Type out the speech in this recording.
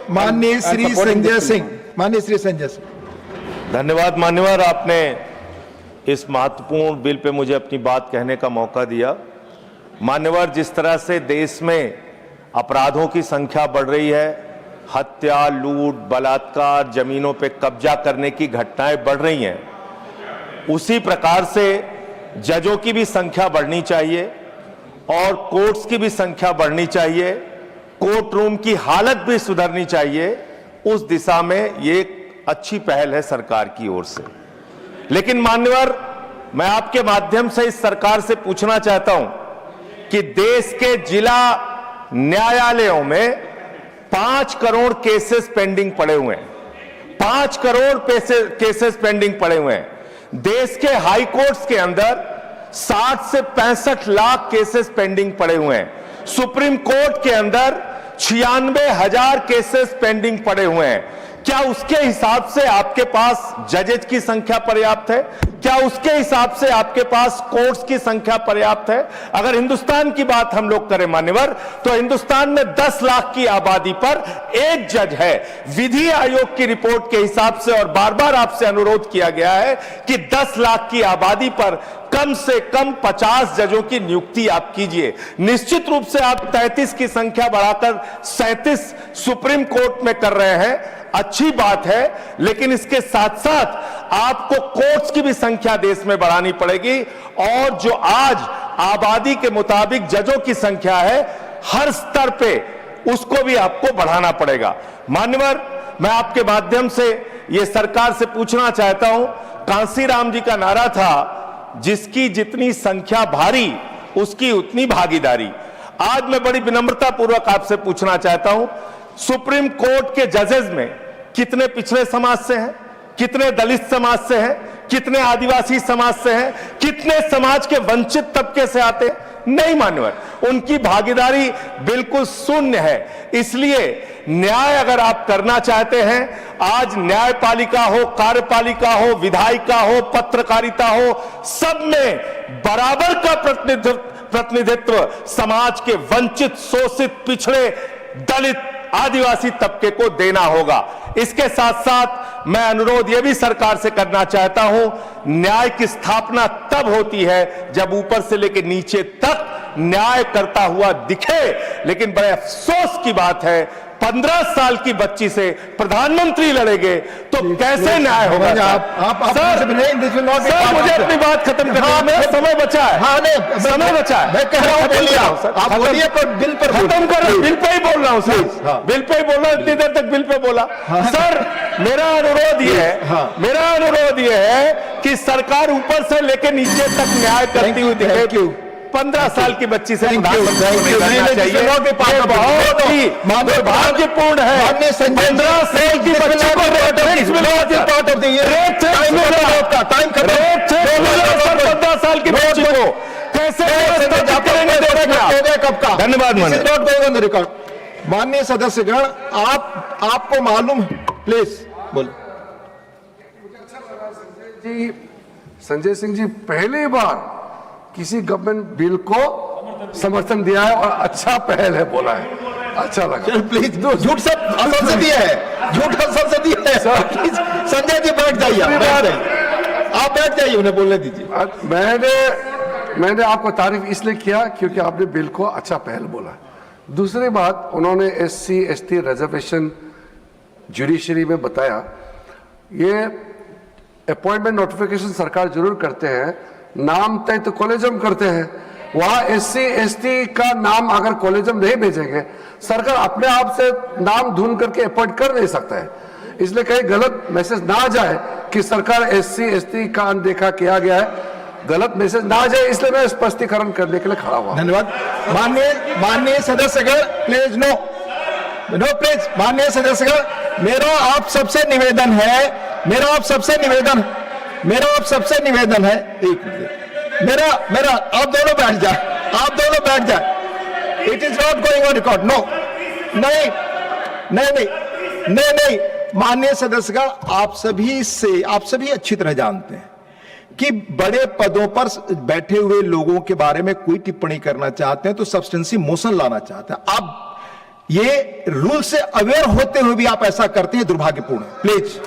माननीय श्री संजय सिंह। धन्यवाद मान्यवर, आपने इस महत्वपूर्ण बिल पे मुझे अपनी बात कहने का मौका दिया। मान्यवर, जिस तरह से देश में अपराधों की संख्या बढ़ रही है, हत्या, लूट, बलात्कार, जमीनों पे कब्जा करने की घटनाएं बढ़ रही हैं, उसी प्रकार से जजों की भी संख्या बढ़नी चाहिए और कोर्ट्स की भी संख्या बढ़नी चाहिए, कोर्ट रूम की हालत भी सुधरनी चाहिए। उस दिशा में ये एक अच्छी पहल है सरकार की ओर से। लेकिन मान्यवर, मैं आपके माध्यम से इस सरकार से पूछना चाहता हूं कि देश के जिला न्यायालयों में 5 करोड़ केसेस पेंडिंग पड़े हुए हैं। 5 करोड़ केसेस पेंडिंग पड़े हुए हैं। देश के हाई कोर्ट्स के अंदर 60 से 65 लाख केसेस पेंडिंग पड़े हुए हैं। सुप्रीम कोर्ट के अंदर 96,000 केसेस पेंडिंग पड़े हुए हैं। क्या उसके हिसाब से आपके पास जजेज की संख्या पर्याप्त है? क्या उसके हिसाब से आपके पास कोर्ट्स की संख्या पर्याप्त है? अगर हिंदुस्तान की बात हम लोग करें मान्यवर, तो हिंदुस्तान में 10 लाख की आबादी पर एक जज है। विधि आयोग की रिपोर्ट के हिसाब से, और बार बार आपसे अनुरोध किया गया है कि 10 लाख की आबादी पर कम से कम 50 जजों की नियुक्ति आप कीजिए। निश्चित रूप से आप 33 की संख्या बढ़ाकर 37 सुप्रीम कोर्ट में कर रहे हैं, अच्छी बात है, लेकिन इसके साथ साथ आपको कोर्ट्स की भी संख्या देश में बढ़ानी पड़ेगी। और जो आज आबादी के मुताबिक जजों की संख्या है, हर स्तर पे उसको भी आपको बढ़ाना पड़ेगा। मान्यवर, मैं आपके माध्यम से यह सरकार से पूछना चाहता हूं, कांसीराम जी का नारा था, जिसकी जितनी संख्या भारी उसकी उतनी भागीदारी। आज मैं बड़ी विनम्रता पूर्वक आपसे पूछना चाहता हूं, सुप्रीम कोर्ट के जजेस में कितने पिछड़े समाज से हैं, कितने दलित समाज से हैं, कितने आदिवासी समाज से हैं, कितने समाज के वंचित तबके से आते हैं? नहीं मान्यवर, उनकी भागीदारी बिल्कुल शून्य है। इसलिए न्याय अगर आप करना चाहते हैं, आज न्यायपालिका हो, कार्यपालिका हो, विधायिका हो, पत्रकारिता हो, सब में बराबर का प्रतिनिधित्व समाज के वंचित, शोषित, पिछड़े, दलित, आदिवासी तबके को देना होगा। इसके साथ साथ मैं अनुरोध यह भी सरकार से करना चाहता हूं, न्याय की स्थापना तब होती है जब ऊपर से लेकर नीचे तक न्याय करता हुआ दिखे। लेकिन बड़े अफसोस की बात है, 15 साल की बच्ची से प्रधानमंत्री लड़ेंगे तो कैसे न्याय होगा? सर, मुझे अपनी बात खत्म करने में समय बचा है, समय बचा है। मैं कह रहा हूं, आप बोलिए, पर बिल पर खत्म कर, बिल पे ही बोल रहा हूं सर, बिल पे ही बोल रहा हूं, इतनी देर तक बिल पे बोला। सर, मेरा अनुरोध ये है कि सरकार ऊपर से लेकर नीचे तक न्याय करती हुई दिखे। 15 साल की बच्ची से दुर्भाग्यपूर्ण है। 15 साल की बच्ची को 15 साल की बच्ची को कैसे कब का? धन्यवाद माननीय सदस्यगण, आपको मालूम है, प्लीज बोलो। संजय सिंह जी पहली बार किसी गवर्नमेंट बिल को समर्थन दिया है और अच्छा पहल है बोला है, अच्छा लगा। प्लीज, झूठ सब असंसदीय है, झूठ असंसदीय है। संजय जी बैठ जाइए, आप बैठ जाइए, उन्हें बोलने दीजिए। मैंने आपको तारीफ इसलिए किया क्योंकि आपने बिल को अच्छा पहल बोला। दूसरी बात, उन्होंने SC ST रिजर्वेशन जुडिशरी में बताया, ये अपॉइंटमेंट नोटिफिकेशन सरकार जरूर करते हैं, नाम तय तो कॉलेजम करते हैं। वहां SC ST का नाम अगर कॉलेजम नहीं भेजेंगे, सरकार अपने आप से नाम ढूंढ करके अपॉइंट कर नहीं सकता है। इसलिए कहीं गलत मैसेज ना जाए कि सरकार SC ST का अनदेखा किया गया है, गलत मैसेज ना जाए, इसलिए मैं स्पष्टीकरण करने के लिए खड़ा हुआ। धन्यवाद। माननीय सदस्यगण, प्लीज नो प्लीज। माननीय सदस्यगण, मेरा आप सबसे निवेदन है, एक मेरा आप दोनों बैठ जाए, it is not going on record. No, नहीं। माननीय सदस्यगण, आप सभी अच्छी तरह जानते हैं कि बड़े पदों पर बैठे हुए लोगों के बारे में कोई टिप्पणी करना चाहते हैं तो सब्सटेंसी मोशन लाना चाहते हैं। अब ये रूल से अवेयर होते हुए भी आप ऐसा करते हैं, दुर्भाग्यपूर्ण है। प्लीज